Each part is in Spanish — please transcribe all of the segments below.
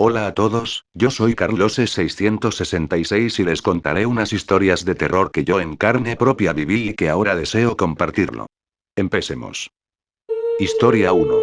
Hola a todos, yo soy Carlos666 y les contaré unas historias de terror que yo en carne propia viví y que ahora deseo compartirlo. Empecemos. Historia 1.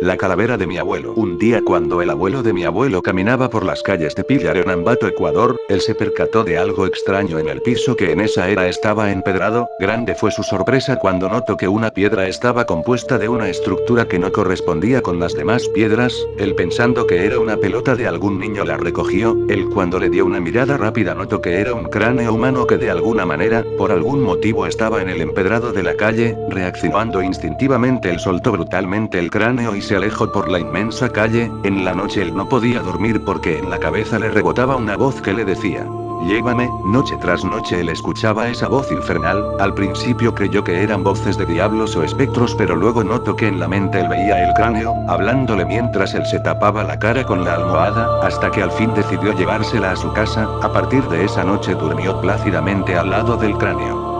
La calavera de mi abuelo. Un día cuando el abuelo de mi abuelo caminaba por las calles de Pillar en Ambato, Ecuador, él se percató de algo extraño en el piso que en esa era estaba empedrado. Grande fue su sorpresa cuando notó que una piedra estaba compuesta de una estructura que no correspondía con las demás piedras. Él, pensando que era una pelota de algún niño, la recogió. Él, cuando le dio una mirada rápida, notó que era un cráneo humano que de alguna manera, por algún motivo, estaba en el empedrado de la calle. Reaccionando instintivamente, él soltó brutalmente el cráneo y se alejó por la inmensa calle. En la noche él no podía dormir porque en la cabeza le rebotaba una voz que le decía: llévame. Noche tras noche él escuchaba esa voz infernal. Al principio creyó que eran voces de diablos o espectros, pero luego notó que en la mente él veía el cráneo, hablándole mientras él se tapaba la cara con la almohada, hasta que al fin decidió llevársela a su casa. A partir de esa noche durmió plácidamente al lado del cráneo.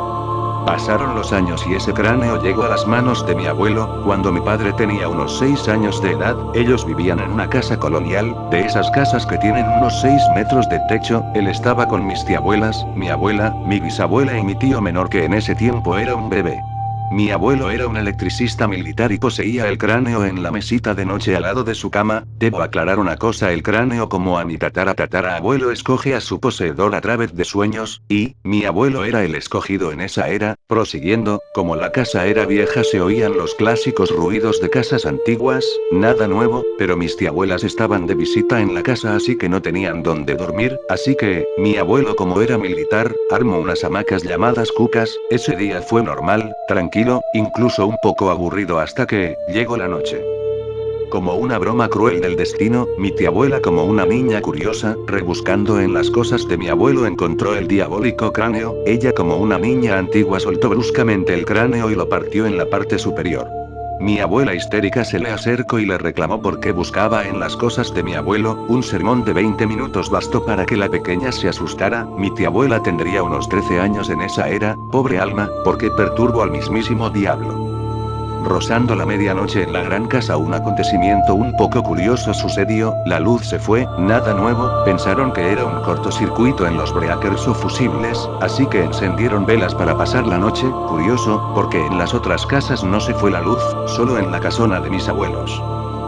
Pasaron los años y ese cráneo llegó a las manos de mi abuelo. Cuando mi padre tenía unos 6 años de edad, ellos vivían en una casa colonial, de esas casas que tienen unos 6 metros de techo. Él estaba con mis tiabuelas, mi abuela, mi bisabuela y mi tío menor, que en ese tiempo era un bebé. Mi abuelo era un electricista militar y poseía el cráneo en la mesita de noche al lado de su cama. Debo aclarar una cosa: el cráneo, como a mi tatara abuelo, escoge a su poseedor a través de sueños, y mi abuelo era el escogido en esa era. Prosiguiendo, como la casa era vieja se oían los clásicos ruidos de casas antiguas, nada nuevo, pero mis tiabuelas estaban de visita en la casa, así que no tenían dónde dormir, así que, mi abuelo, como era militar, armó unas hamacas llamadas cucas. Ese día fue normal, tranquilo, incluso un poco aburrido, hasta que llegó la noche. Como una broma cruel del destino, mi tiabuela, como una niña curiosa, rebuscando en las cosas de mi abuelo, encontró el diabólico cráneo. Ella, como una niña antigua, soltó bruscamente el cráneo y lo partió en la parte superior. Mi abuela, histérica, se le acercó y le reclamó por qué buscaba en las cosas de mi abuelo. Un sermón de 20 minutos bastó para que la pequeña se asustara. Mi tiabuela tendría unos 13 años en esa era. Pobre alma, ¿por qué perturbo al mismísimo diablo? Rozando la medianoche en la gran casa, un acontecimiento un poco curioso sucedió. La luz se fue, nada nuevo, pensaron que era un cortocircuito en los breakers o fusibles, así que encendieron velas para pasar la noche. Curioso, porque en las otras casas no se fue la luz, solo en la casona de mis abuelos.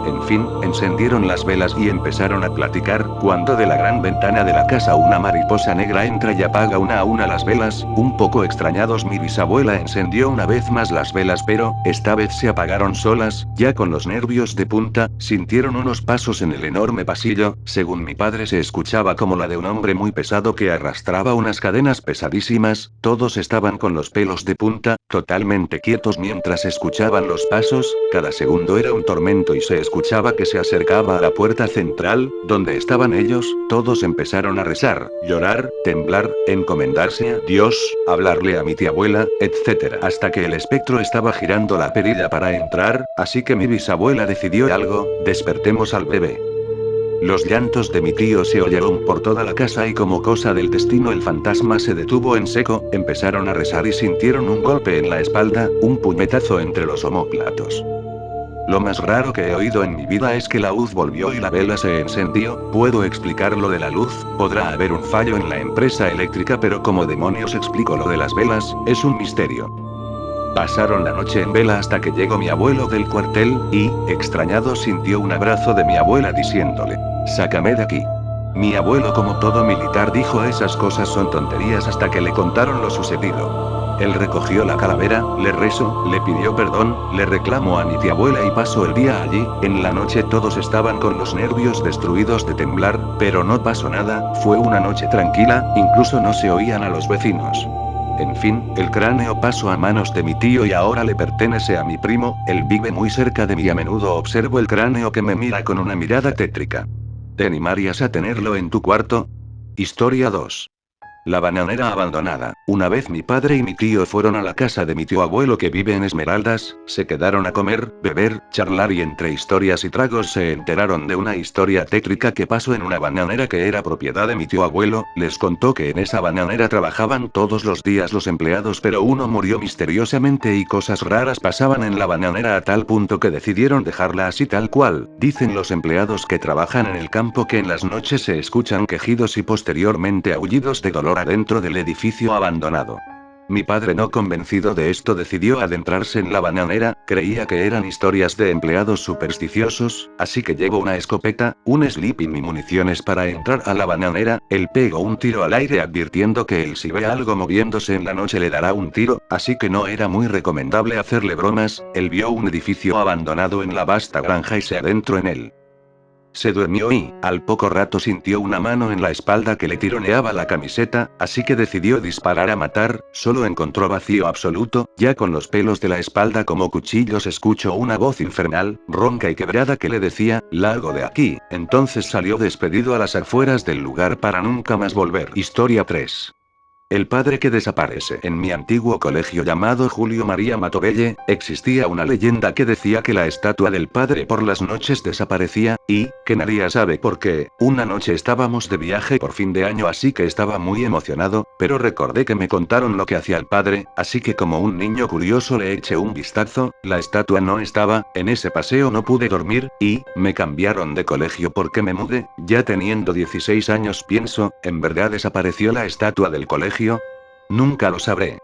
En fin, encendieron las velas y empezaron a platicar, cuando de la gran ventana de la casa una mariposa negra entra y apaga una a una las velas. Un poco extrañados, mi bisabuela encendió una vez más las velas, pero, esta vez se apagaron solas. Ya con los nervios de punta, sintieron unos pasos en el enorme pasillo. Según mi padre, se escuchaba como la de un hombre muy pesado que arrastraba unas cadenas pesadísimas. Todos estaban con los pelos de punta, totalmente quietos mientras escuchaban los pasos. Cada segundo era un tormento y se escuchaba que se acercaba a la puerta central, donde estaban ellos. Todos empezaron a rezar, llorar, temblar, encomendarse a Dios, hablarle a mi tiabuela, etc. Hasta que el espectro estaba girando la perilla para entrar, así que mi bisabuela decidió: algo, despertemos al bebé. Los llantos de mi tío se oyeron por toda la casa y, como cosa del destino, el fantasma se detuvo en seco. Empezaron a rezar y sintieron un golpe en la espalda, un puñetazo entre los omóplatos. Lo más raro que he oído en mi vida es que la luz volvió y la vela se encendió. ¿Puedo explicar lo de la luz? Podrá haber un fallo en la empresa eléctrica, pero ¿cómo demonios explico lo de las velas? Es un misterio. Pasaron la noche en vela hasta que llegó mi abuelo del cuartel, y, extrañado, sintió un abrazo de mi abuela diciéndole: sácame de aquí. Mi abuelo, como todo militar, dijo: esas cosas son tonterías, hasta que le contaron lo sucedido. Él recogió la calavera, le rezó, le pidió perdón, le reclamó a mi tiabuela y pasó el día allí. En la noche todos estaban con los nervios destruidos de temblar, pero no pasó nada. Fue una noche tranquila, incluso no se oían a los vecinos. En fin, el cráneo pasó a manos de mi tío y ahora le pertenece a mi primo. Él vive muy cerca de mí. A menudo observo el cráneo, que me mira con una mirada tétrica. ¿Te animarías a tenerlo en tu cuarto? Historia 2. La bananera abandonada. Una vez mi padre y mi tío fueron a la casa de mi tío abuelo que vive en Esmeraldas, se quedaron a comer, beber, charlar y entre historias y tragos se enteraron de una historia tétrica que pasó en una bananera que era propiedad de mi tío abuelo. Les contó que en esa bananera trabajaban todos los días los empleados, pero uno murió misteriosamente y cosas raras pasaban en la bananera a tal punto que decidieron dejarla así tal cual. Dicen los empleados que trabajan en el campo que en las noches se escuchan quejidos y posteriormente aullidos de dolor adentro del edificio abandonado. Mi padre, no convencido de esto, decidió adentrarse en la bananera. Creía que eran historias de empleados supersticiosos, así que llevó una escopeta, un sleeping y municiones para entrar a la bananera. Él pegó un tiro al aire advirtiendo que él, si ve algo moviéndose en la noche, le dará un tiro, así que no era muy recomendable hacerle bromas. Él vio un edificio abandonado en la vasta granja y se adentró en él. Se durmió y, al poco rato, sintió una mano en la espalda que le tironeaba la camiseta, así que decidió disparar a matar. Solo encontró vacío absoluto, ya con los pelos de la espalda como cuchillos. Escuchó una voz infernal, ronca y quebrada que le decía: "Largo de aquí". Entonces salió despedido a las afueras del lugar para nunca más volver. Historia 3. El padre que desaparece. En mi antiguo colegio llamado Julio María Matovelle, existía una leyenda que decía que la estatua del padre por las noches desaparecía, y, que nadie sabe por qué. Una noche estábamos de viaje por fin de año, así que estaba muy emocionado, pero recordé que me contaron lo que hacía el padre, así que como un niño curioso le eché un vistazo. La estatua no estaba. En ese paseo no pude dormir, y, me cambiaron de colegio porque me mudé. Ya teniendo 16 años pienso, ¿en verdad desapareció la estatua del colegio? Nunca lo sabré.